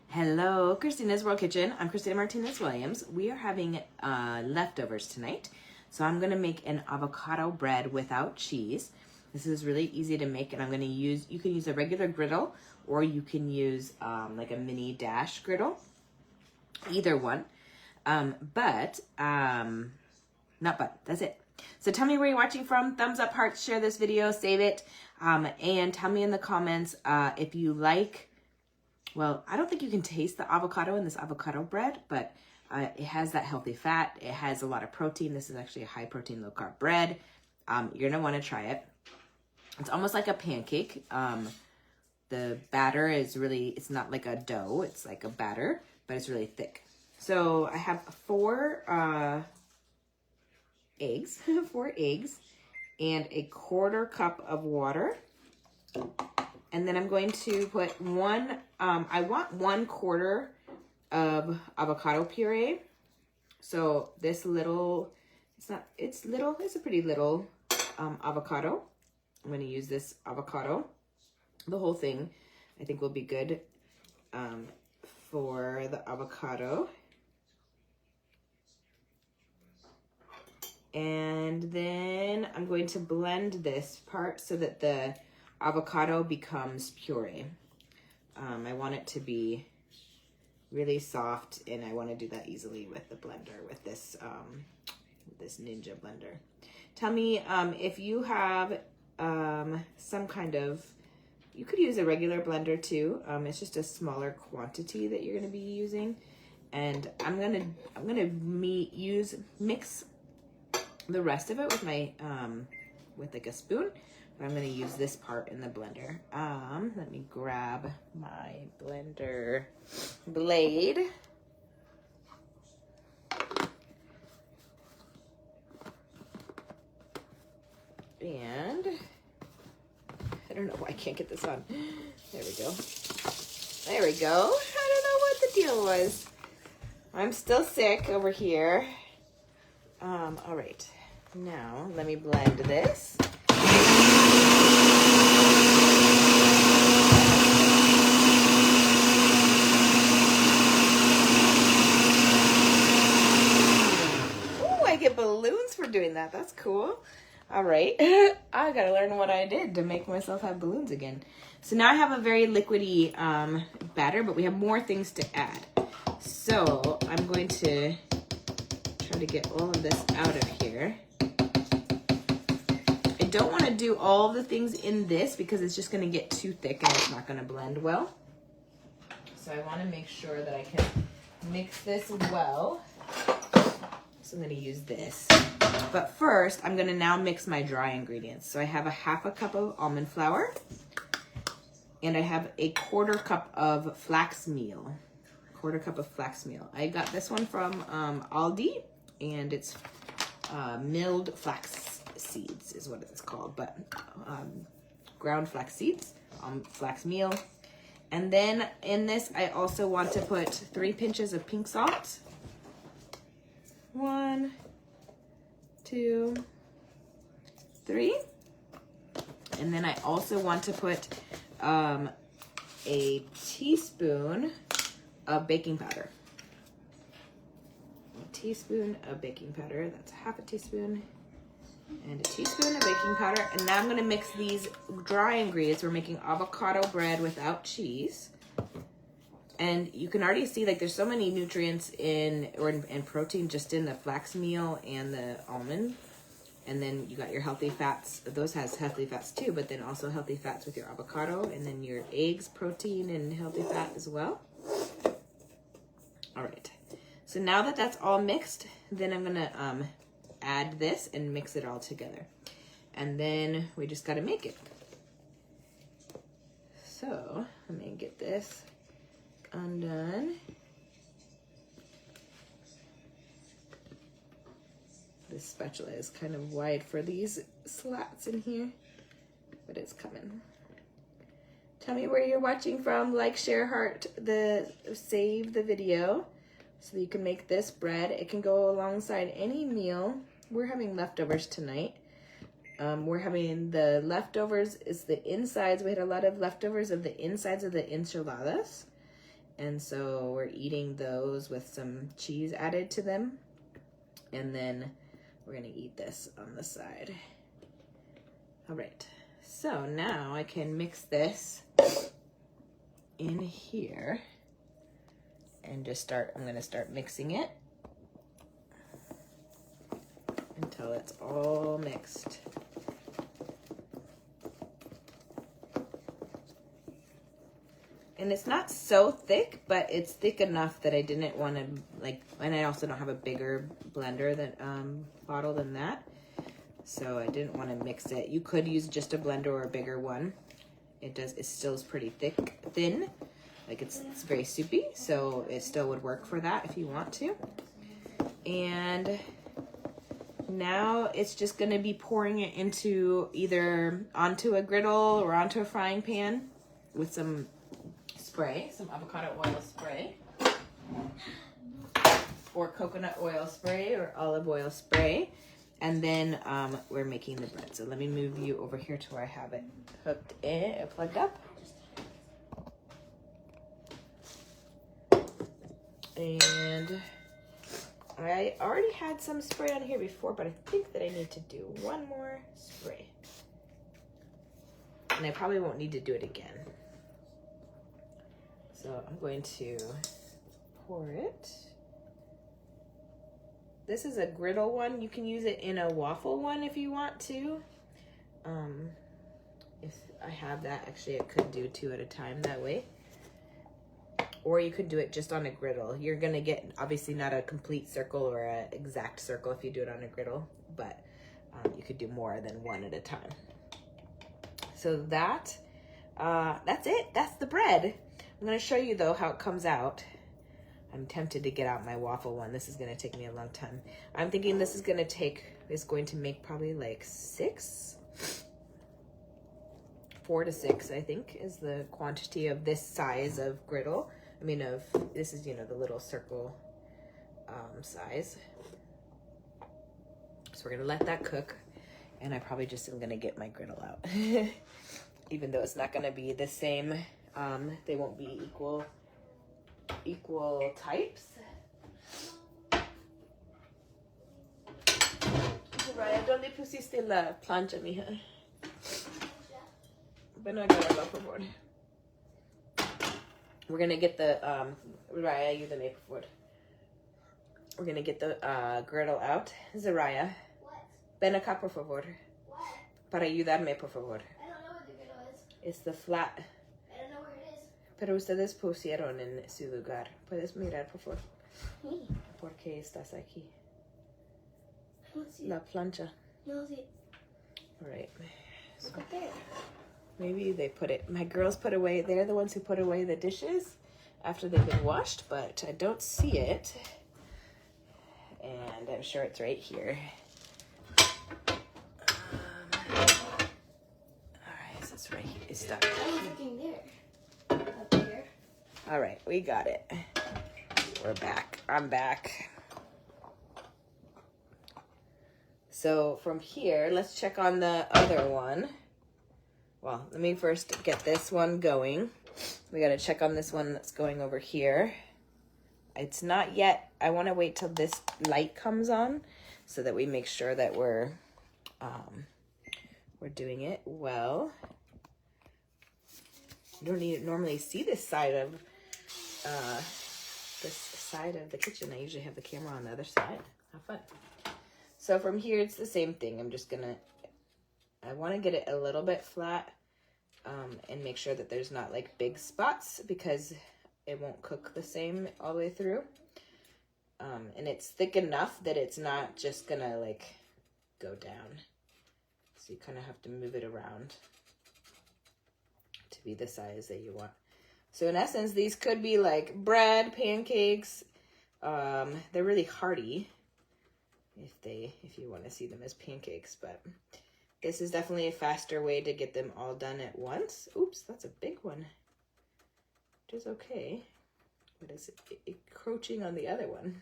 Hello, Christina's World Kitchen. I'm Christina Martinez-Williams. We are having leftovers tonight. So I'm gonna make an avocado bread without cheese. This is really easy to make, and I'm gonna use, you can use a regular griddle or you can use like a mini dash griddle, either one. That's it. So tell me where you're watching from. Thumbs up, hearts, share this video, save it, and tell me in the comments if you like. Well, I don't think you can taste the avocado in this avocado bread, but it has that healthy fat. It has a lot of protein. This is actually a high protein, low carb bread. You're gonna wanna try it. It's almost like a pancake. The batter is really, it's not like a dough. It's like a batter, but it's really thick. So I have four eggs, four eggs, and a 1/4 cup of water. And then I'm going to put I want 1/4 of avocado puree. So this little, it's a pretty little avocado. I'm going to use this avocado. The whole thing I think will be good for the avocado. And then I'm going to blend this part so that the avocado becomes puree. I want it to be really soft, and I want to do that easily with the blender, with this this Ninja blender. Tell me if you have some kind of, you could use a regular blender too. It's just a smaller quantity that you're going to be using, and I'm gonna mix the rest of it with my with like a spoon. I'm going to use this part in the blender. Let me grab my blender blade. And I don't know why I can't get this on. There we go. There we go. I don't know what the deal was. I'm still sick over here. All right. Now let me blend this. Get balloons for doing that. That's cool. All right. I gotta learn what I did to make myself have balloons again. So now I have a very liquidy batter, but we have more things to add. So I'm going to try to get all of this out of here. I don't want to do all the things in this because it's just going to get too thick and it's not going to blend well. So I want to make sure that I can mix this well. So I'm going to use this. But first, I'm going to now mix my dry ingredients. So I have a 1/2 cup of almond flour. And I have a 1/4 cup of flax meal. 1/4 cup of flax meal. I got this one from Aldi. And it's milled flax seeds is what it's called. But ground flax seeds, flax meal. And then in this, I also want to put 3 pinches of pink salt. 1, 2, 3. And then I also want to put a teaspoon of baking powder. A teaspoon of baking powder. That's 1/2 teaspoon. And a teaspoon of baking powder. And now I'm going to mix these dry ingredients. We're making avocado bread without cheese. And you can already see, like, there's so many nutrients and protein just in the flax meal and the almond. And then you got your healthy fats. Those has healthy fats too, but then also healthy fats with your avocado. And then your eggs, protein and healthy fat as well. All right. So now that that's all mixed, then I'm going to add this and mix it all together. And then we just got to make it. So let me get this undone. This spatula is kind of wide for these slats in here, but it's coming. Tell me where you're watching from. Like, share, heart, save the video so that you can make this bread. It can go alongside any meal. We're having leftovers tonight. We're having the leftovers is the insides. We had a lot of leftovers of the insides of the enchiladas. And so we're eating those with some cheese added to them. And then we're gonna eat this on the side. All right, so now I can mix this in here and just I'm gonna start mixing it until it's all mixed. And it's not so thick, but it's thick enough that I didn't want to and I also don't have a bigger blender bottle than that. So I didn't want to mix it. You could use just a blender or a bigger one. It still is pretty thin. Like it's very soupy, so it still would work for that if you want to. And now it's just gonna be pouring it into either onto a griddle or onto a frying pan with some avocado oil spray, or coconut oil spray, or olive oil spray. And then we're making the bread. So let me move you over here to where I have it hooked in, plugged up. And I already had some spray on here before, but I think that I need to do one more spray. And I probably won't need to do it again. So I'm going to pour it. This is a griddle one. You can use it in a waffle one if you want to. If I have that, actually I could do 2 at a time that way. Or you could do it just on a griddle. You're gonna get obviously not a complete circle or an exact circle if you do it on a griddle, but you could do more than 1 at a time. So that's it. That's the bread. I'm gonna show you though how it comes out. I'm tempted to get out my waffle one. This is gonna take me a long time. I'm thinking this is going to make probably like 4 to 6, I think, is the quantity of this size of griddle. This is, the little circle size. So we're gonna let that cook, and I probably just am gonna get my griddle out. Even though it's not gonna be the same, they won't be equal types. Raya, ¿dónde pusiste la plancha, mija? Ven a agarrarla, por favor. We're gonna get the Raya, ayúdame, por favor. We're gonna get the griddle out. Zaraya. What? Ven acá, por favor. What? Para ayudarme, por favor. I don't know what the griddle is. It's the flat. I don't know where it is. Pero ustedes pusieron en su lugar. Puedes mirar, por favor. Me? ¿Por qué estás aquí? I don't see La it. plancha. I don't see it. All right. So Look up there. maybe they put it. My girls put away. They're the ones who put away the dishes after they've been washed, but I don't see it. And I'm sure it's right here. All right, so it's right here. It's stuck. I was looking there. Up there. All right, we got it. We're back. I'm back. So from here, let's check on the other one. Well, let me first get this one going. We got to check on this one that's going over here. It's not yet. I want to wait till this light comes on so that we make sure that we're doing it well. You don't normally see this side of the kitchen. I usually have the camera on the other side. Have fun. So from here, it's the same thing. I want to get it a little bit flat and make sure that there's not like big spots because it won't cook the same all the way through. And it's thick enough that it's not just gonna like go down. So you kind of have to move it around to be the size that you want. So in essence, these could be like bread, pancakes. They're really hearty if you want to see them as pancakes, but this is definitely a faster way to get them all done at once. Oops, that's a big one. Which is okay, but it's encroaching on the other one.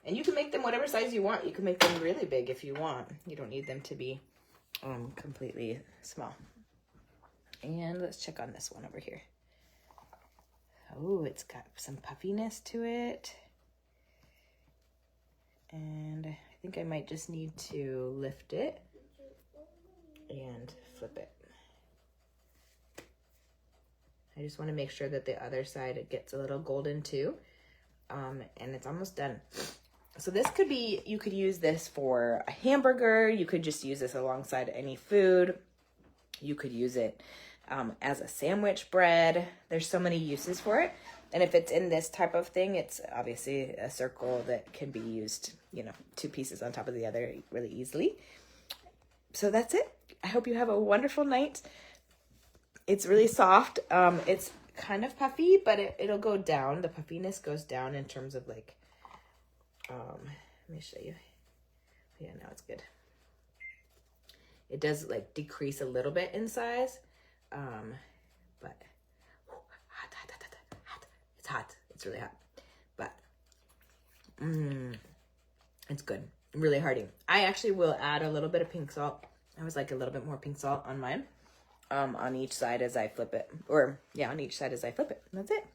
And you can make them whatever size you want. You can make them really big if you want. You don't need them to be completely small. And let's check on this one over here. Oh, it's got some puffiness to it. And I think I might just need to lift it and flip it. I just want to make sure that the other side, it gets a little golden too. And it's almost done. So this could be, you could use this for a hamburger. You could just use this alongside any food. You could use it as a sandwich bread. There's so many uses for it. And if it's in this type of thing, it's obviously a circle that can be used, you know, 2 pieces on top of the other really easily. So that's it. I hope you have a wonderful night. It's really soft. It's kind of puffy, but it'll go down. The puffiness goes down in terms of like, let me show you. Yeah, now it's good. It does like decrease a little bit in size, but it's hot. It's really hot, but it's good. Really hearty. I actually will add a little bit of pink salt. I was like a little bit more pink salt on mine, on each side as I flip it, or yeah, on each side as I flip it. That's it.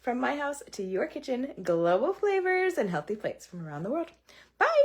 From my house to your kitchen, global flavors and healthy plates from around the world. Bye.